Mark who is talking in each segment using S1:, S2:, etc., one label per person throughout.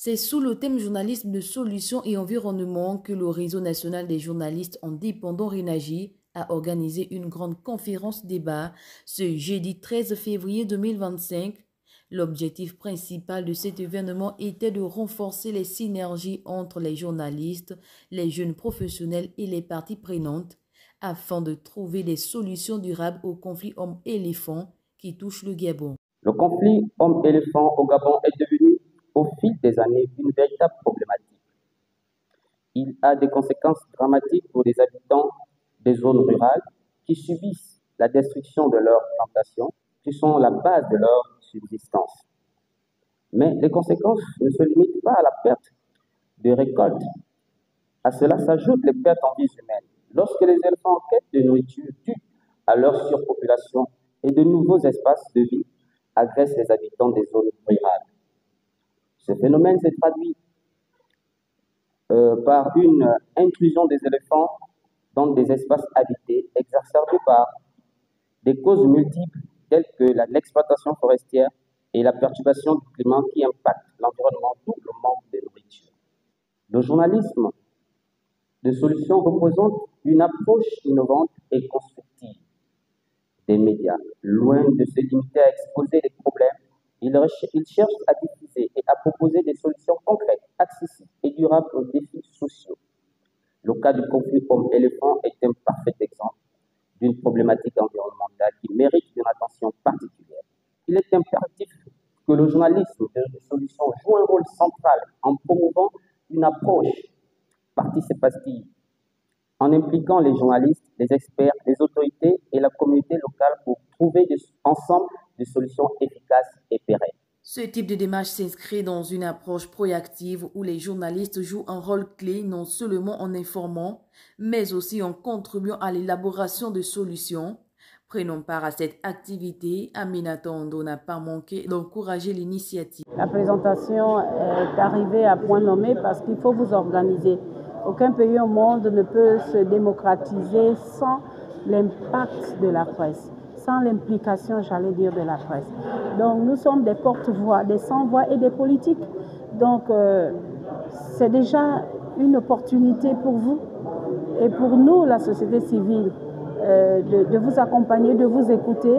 S1: C'est sous le thème journalisme de solutions et environnement que le Réseau national des journalistes indépendants RENAJI a organisé une grande conférence débat ce jeudi 13 février 2025. L'objectif principal de cet événement était de renforcer les synergies entre les journalistes, les jeunes professionnels et les parties prenantes afin de trouver des solutions durables au conflit homme-éléphant qui touche le Gabon.
S2: Le conflit homme-éléphant au Gabon est devenu au fil des années une véritable problématique. Il a des conséquences dramatiques pour les habitants des zones rurales qui subissent la destruction de leurs plantations, qui sont la base de leur subsistance. Mais les conséquences ne se limitent pas à la perte de récoltes. À cela s'ajoutent les pertes en vies humaines. Lorsque les éléphants en quête de nourriture due à leur surpopulation et de nouveaux espaces de vie agressent les habitants des zones rurales. Ce phénomène s'est traduit par une intrusion des éléphants dans des espaces habités, exacerbée par des causes multiples telles que l'exploitation forestière et la perturbation du climat qui impactent l'environnement, d'où le manque de nourriture. Le journalisme de solutions représente une approche innovante et constructive des médias. Loin de se limiter à exposer les problèmes, il cherche à diffuser et à proposer des solutions concrètes, accessibles et durables aux défis sociaux. Le cas du conflit homme-éléphant est un parfait exemple d'une problématique environnementale qui mérite une attention particulière. Il est impératif que le journalisme de solutions joue un rôle central en promouvant une approche participative, en impliquant les journalistes, les experts, les autorités et la communauté locale pour trouver ensemble des solutions efficaces et pérennes.
S1: Ce type de démarche s'inscrit dans une approche proactive où les journalistes jouent un rôle clé non seulement en informant, mais aussi en contribuant à l'élaboration de solutions. Prenons part à cette activité. Aminata Ondo n'a pas manqué d'encourager l'initiative.
S3: La présentation est arrivée à point nommé parce qu'il faut vous organiser. Aucun pays au monde ne peut se démocratiser sans l'impact de la presse, sans l'implication, j'allais dire, de la presse. Donc nous sommes des porte-voix, des sans-voix et des politiques. Donc c'est déjà une opportunité pour vous et pour nous, la société civile, de vous accompagner, de vous écouter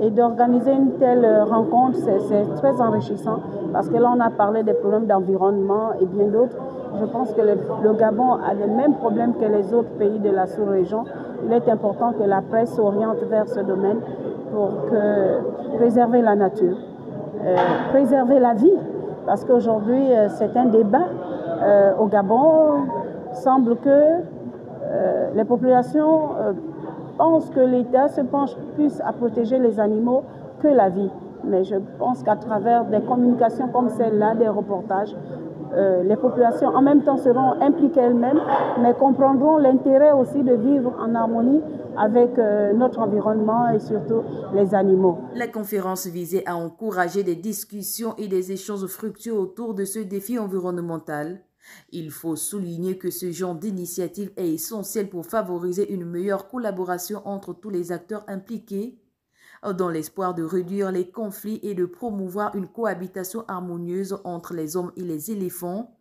S3: et d'organiser une telle rencontre. C'est très enrichissant parce que là on a parlé des problèmes d'environnement et bien d'autres. Je pense que le Gabon a les mêmes problèmes que les autres pays de la sous-région. Il est important que la presse s'oriente vers ce domaine pour préserver la nature, préserver la vie, parce qu'aujourd'hui c'est un débat. Au Gabon, il semble que les populations pensent que l'État se penche plus à protéger les animaux que la vie. Mais je pense qu'à travers des communications comme celle-là, des reportages, les populations en même temps seront impliquées elles-mêmes, mais comprendront l'intérêt aussi de vivre en harmonie avec notre environnement et surtout les animaux.
S1: La conférence visait à encourager des discussions et des échanges fructueux autour de ce défi environnemental. Il faut souligner que ce genre d'initiative est essentiel pour favoriser une meilleure collaboration entre tous les acteurs impliqués, dans l'espoir de réduire les conflits et de promouvoir une cohabitation harmonieuse entre les hommes et les éléphants,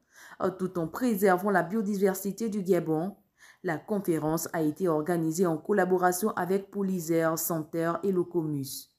S1: tout en préservant la biodiversité du Gabon. La conférence a été organisée en collaboration avec Polisaire, Santerre et Locomus.